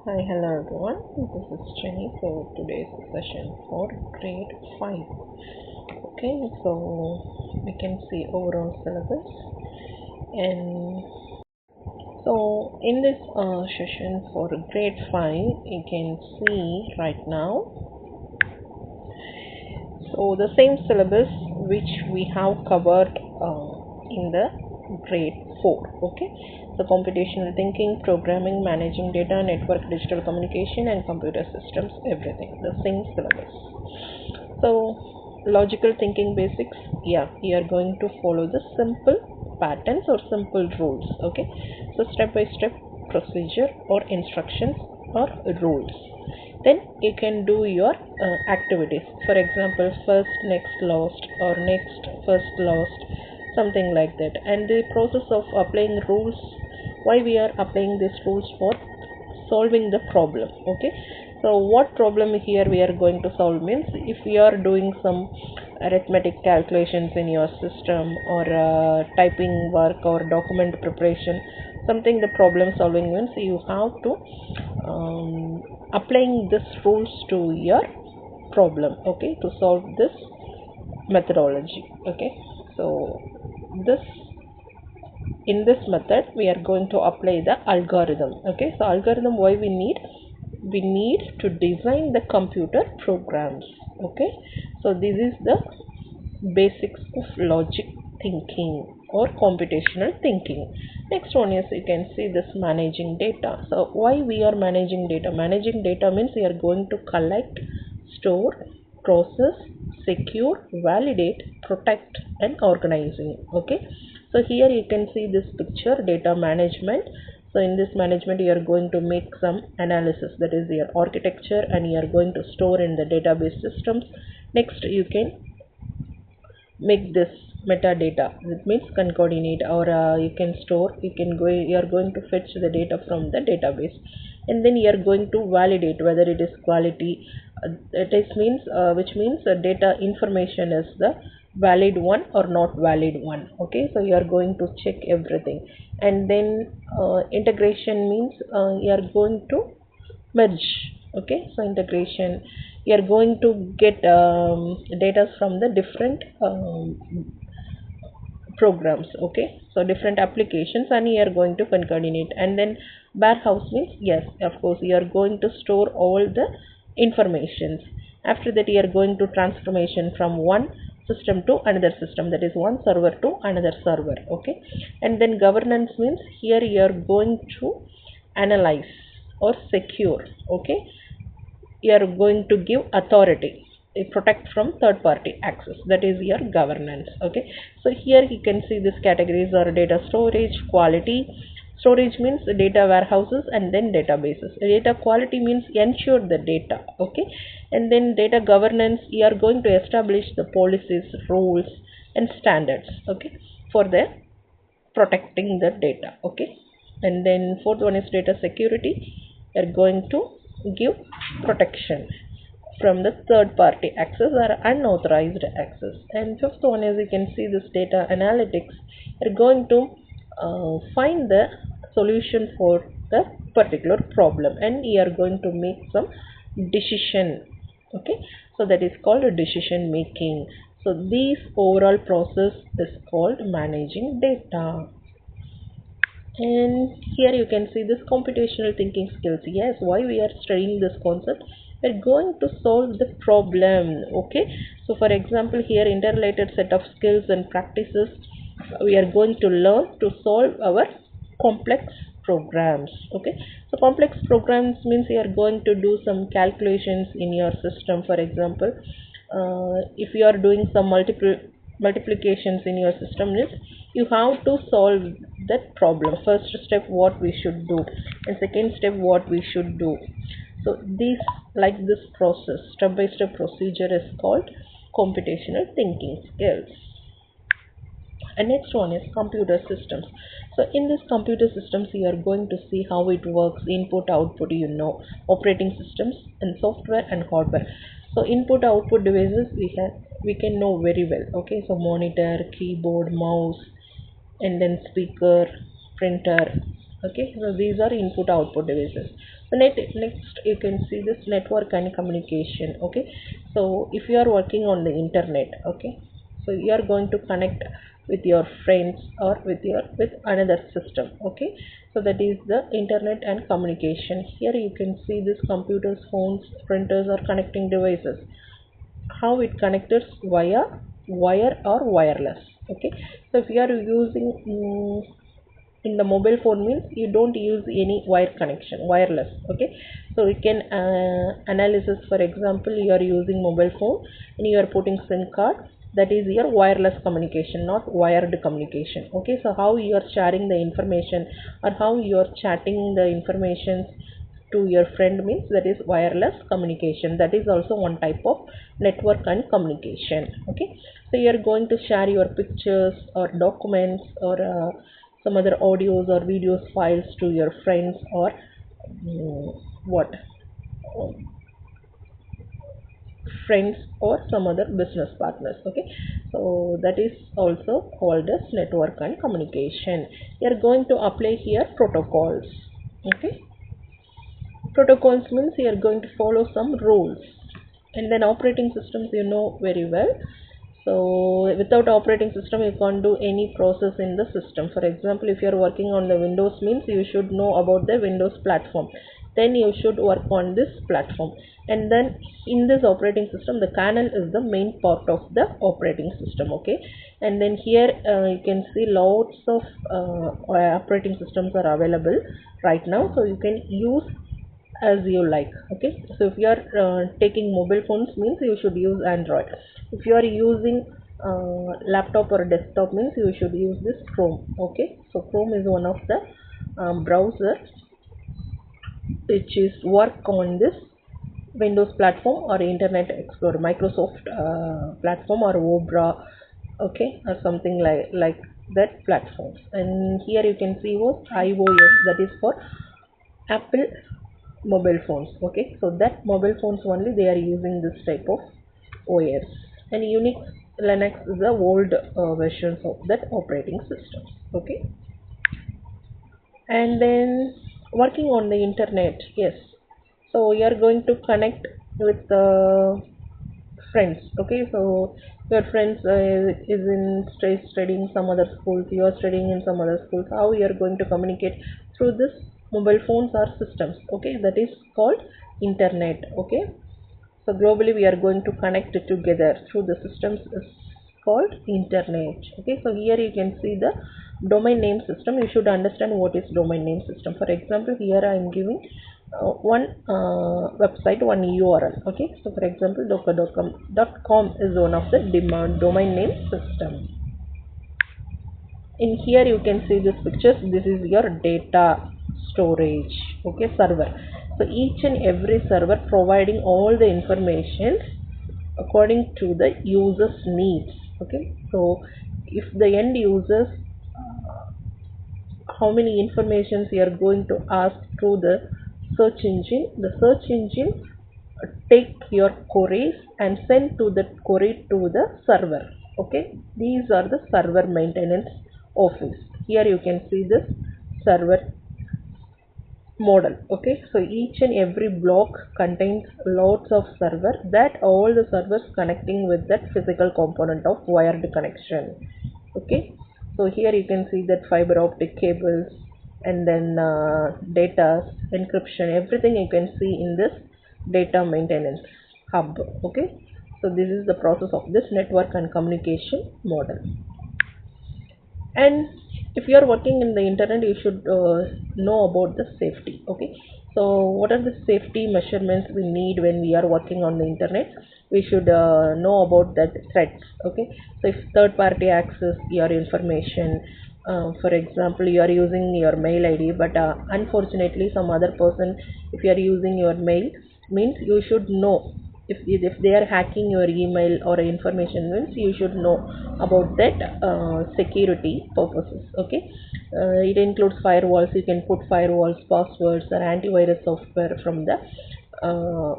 Hi, hello everyone. This is Jenny for today's session for grade 5. Okay, so we can see overall syllabus, and so in this session for grade 5, you can see right now. So the same syllabus which we have covered in the grade 4. Okay, so computational thinking, programming, managing data, network, digital communication, and computer systems, everything the same syllabus. So logical thinking basics, yeah, we are going to follow the simple patterns or simple rules. Okay, so step by step procedure or instructions or rules. Then you can do your activities, for example first next last or next first last, something like that. And the process of applying rules, why we are applying these rules? For solving the problem. Okay, so what problem here we are going to solve means, if we are doing some arithmetic calculations in your system, or typing work or document preparation, something, the problem solving means you have to applying this rules to your problem, okay, to solve this methodology. Okay, so this in this method we are going to apply the algorithm. Okay, so algorithm, why we need to design the computer programs. Okay, so this is the basics of logic thinking or computational thinking. Next one is, you can see this managing data. So why we are managing data? Managing data means we are going to collect, store, process, secure, validate, protect, and organizing. Okay, so here you can see this picture, data management. So in this management you are going to make some analysis, that is your architecture, and you are going to store in the database systems. Next you can make this metadata, it means concatenate, or you can store, you are going to fetch the data from the database, and then you are going to validate whether it is quality. It is means which means data information is the valid one or not valid one. Okay, so you are going to check everything. And then integration means you are going to merge. Okay, so integration, you are going to get data from the different programs. Okay, so different applications, and you are going to concatenate. And then warehouse means, yes, of course, you are going to store all the informations. After that you are going to transformation from one system to another system, that is one server to another server. Okay, and then governance means, here you are going to analyze or secure. Okay, you are going to give authority, protect from third party access, that is your governance. Okay, so here you can see these categories are data storage, quality. Storage means the data warehouses, and then databases. Data quality means ensure the data. Okay, and then data governance, you are going to establish the policies, rules, and standards. Okay, for the protecting the data. Okay, and then fourth one is data security. You're going to give protection from the third party access or unauthorized access. And fifth one is, you can see this data analytics. You're going to find the solution for the particular problem, and you are going to make some decision. Okay, so that is called a decision making. So this overall process is called managing data. And here you can see this computational thinking skills. Yes, why we are studying this concept? We're going to solve the problem. Okay, so for example here, interrelated set of skills and practices we are going to learn to solve our complex programs. Okay, so complex programs means you are going to do some calculations in your system. For example, if you are doing some multiplications in your system, is you have to solve that problem. First step what we should do, and second step what we should do. So this process, step by step procedure, is called computational thinking skills. And next one is computer systems. So in this computer systems you are going to see how it works, input output, operating systems and software and hardware. So input output devices we can know very well. Okay, so monitor, keyboard, mouse, and then speaker, printer. Okay, so these are input output devices. So next you can see this network and communication. Okay, so if you are working on the internet, okay, so you are going to connect with your friends or with another system. Okay, so that is the internet and communication. Here you can see this computers, phones, printers or connecting devices, how it connected via wire or wireless. Okay, so if you are using in the mobile phone means you don't use any wire connection, wireless. Okay, so we can analysis, for example, you are using mobile phone and you are putting SIM card, that is your wireless communication, not wired communication. Okay, so how you are sharing the information or how you are chatting the information to your friend means that is wireless communication. That is also one type of network and communication. Okay, so you are going to share your pictures or documents or some other audios or videos files to your friends or what friends or some other business partners. Okay, so that is also called as network and communication. You are going to apply here protocols. Okay, protocols means you are going to follow some rules. And then operating systems, you know very well. So without operating system you can't do any process in the system. For example, if you are working on the Windows means you should know about the Windows platform, then you should work on this platform. And then in this operating system the kernel is the main part of the operating system. Okay, and then here you can see lots of operating systems are available right now, so you can use as you like. Okay, so if you are taking mobile phones means you should use Android. If you are using laptop or desktop means you should use this Chrome. Okay, so Chrome is one of the browser which is work on this Windows platform or Internet Explorer, Microsoft platform or Opera. Okay, or something like that platforms. And here you can see was iOS, that is for Apple mobile phones. Okay, so that mobile phones only they are using this type of OS. And Unix, Linux is the old versions of that operating systems. Okay, and then working on the internet, yes, so you are going to connect with friends. Okay, so your friends is in studying some other schools, you are studying in some other schools, how you are going to communicate through this mobile phones or systems. Okay, that is called internet. Okay, so globally we are going to connect it together through the systems is called internet. Okay, so here you can see the domain name system. You should understand what is domain name system. For example, here I am giving one website, one URL. Okay, so for example docker.com is one of the domain name system. In here you can see this pictures, this is your data storage. Okay, server. So each and every server providing all the information according to the user's needs. Okay, so if the end users how many informations you are going to ask through the search engine take your queries and send to the query to the server. Okay, these are the server maintenance office. Here you can see this server model. Okay, so each and every block contains lots of server, that all the servers connecting with that physical component of wired connection. Okay, so here you can see that fiber optic cables and then data encryption, everything you can see in this data maintenance hub. Okay, so this is the process of this network and communication model. And if you are working in the internet you should know about the safety. Okay, so what are the safety measurements we need when we are working on the internet? We should know about that threats. Okay, so if third party access your information, for example you are using your mail ID but unfortunately some other person, if you are using your mail means you should know, if they are hacking your email or information means you should know about that security purposes. Okay, it includes firewalls. You can put firewalls, passwords or antivirus software from the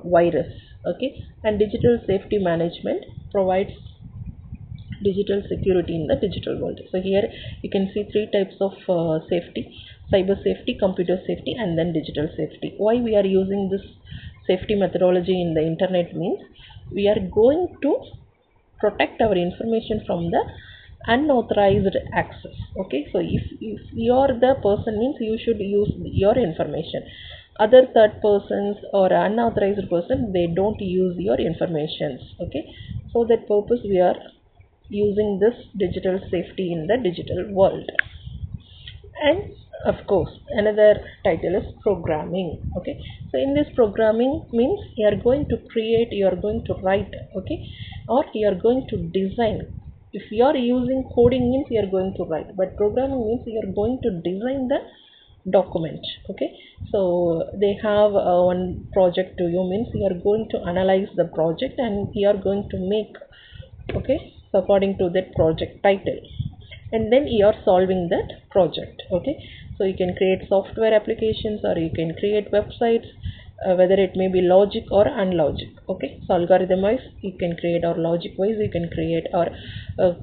virus. Okay, and digital safety management provides digital security in the digital world. So here you can see three types of safety: cyber safety, computer safety, and then digital safety. Why we are using this safety methodology in the internet means we are going to protect our information from the unauthorized access. Okay, so if you're the person means you should use your information. Other third persons or unauthorized person, they don't use your informations. Okay, so that purpose we are using this digital safety in the digital world. And of course another title is programming. Okay, so in this programming means you are going to create, you are going to write, okay, or you are going to design. If you are using coding means you are going to write, but programming means you are going to design the document. Okay, so they have one project to you means you are going to analyze the project and you are going to make, okay, so according to that project title, and then you are solving that project. Okay, so you can create software applications or you can create websites, whether it may be logic or unlogic. Okay, so algorithm wise you can create, or logic wise you can create, or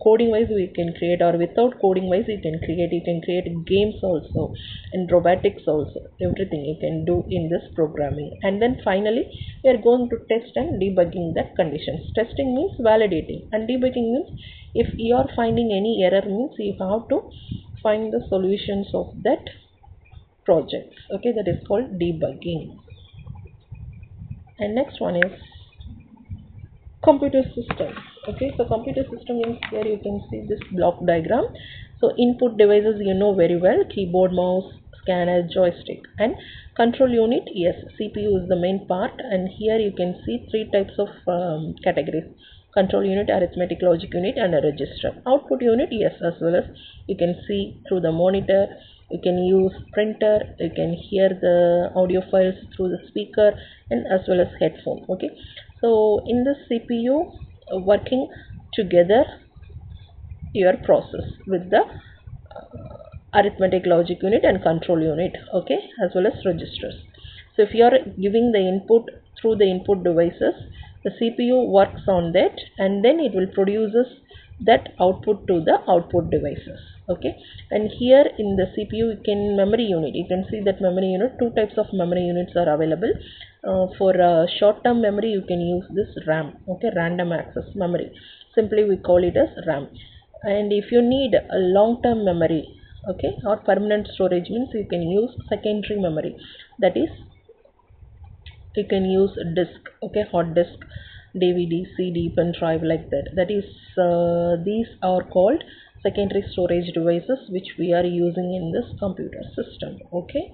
coding wise we can create, or without coding wise you can create. You can create games also, and robotics also. Everything you can do in this programming. And then finally we are going to test and debugging the conditions. Testing means validating, and debugging means if you are finding any error means you have to find the solutions of that project. Okay, that is called debugging. And next one is computer system. Okay, so computer system means here you can see this block diagram. So input devices you know very well: keyboard, mouse, scanner, joystick. And control unit, yes, CPU is the main part. And here you can see three types of categories: control unit, arithmetic logic unit, and a register. Output unit, yes, as well as you can see through the monitor. You can use printer, you can hear the audio files through the speaker, and as well as headphone. Okay, so in the CPU working together your process with the arithmetic logic unit and control unit, okay, as well as registers. So if you are giving the input through the input devices, the CPU works on that and then it will produces that output to the output devices. Okay, and here in the CPU you can memory unit, you can see that memory unit, two types of memory units are available. For short term memory you can use this RAM, okay, random access memory, simply we call it as RAM. And if you need a long term memory, okay, or permanent storage means you can use secondary memory, that is you can use disk, okay, hard disk, DVD, CD, pen drive, like that. That is these are called secondary storage devices which we are using in this computer system. Okay,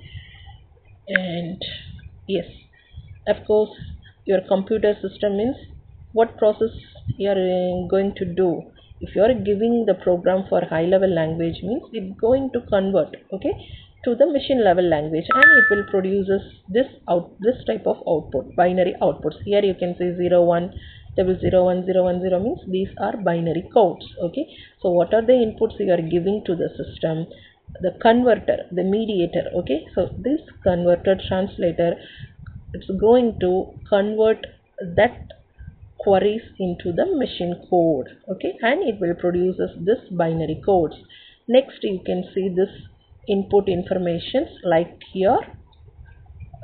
and yes, of course your computer system means what process you are going to do. If you are giving the program for high level language means it's going to convert, okay, to the machine level language, and it will produces this type of output, binary outputs. Here you can say 01 01010 means these are binary codes. Okay, so what are the inputs you are giving to the system? The converter, the mediator. Okay, so this converter translator, it's going to convert that queries into the machine code, okay, and it will produces this binary codes. Next you can see this input informations like your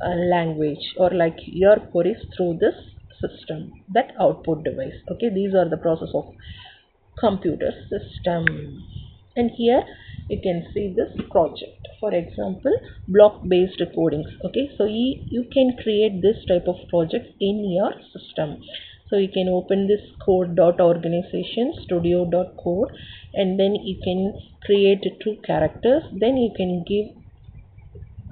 language or like your queries through this system, that output device. Okay, these are the process of computer system. And here you can see this project, for example block based codings. Okay, so you can create this type of project in your system. So you can open this code.organization studio.code, and then you can create two characters, then you can give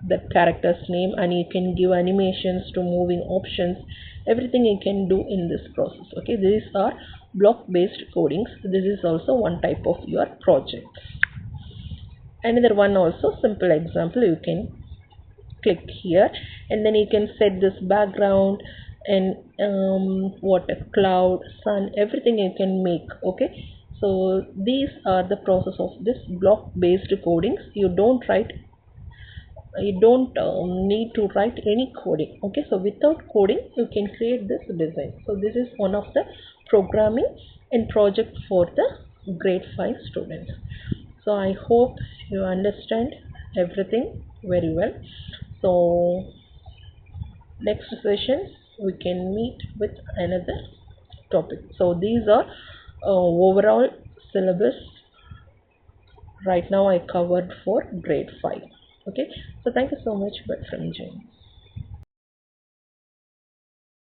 the character's name and you can give animations to moving options, everything you can do in this process. Okay, these are block based codings. This is also one type of your project. Another one also, simple example, you can click here and then you can set this background and what a cloud, sun, everything you can make. Okay, so these are the process of this block based codings. You don't need to write any coding. Okay, so without coding you can create this design. So this is one of the programming and project for the grade 5 students. So I hope you understand everything very well. So next session we can meet with another topic. So these are overall syllabus right now I covered for grade 5. Okay, so thank you so much from James.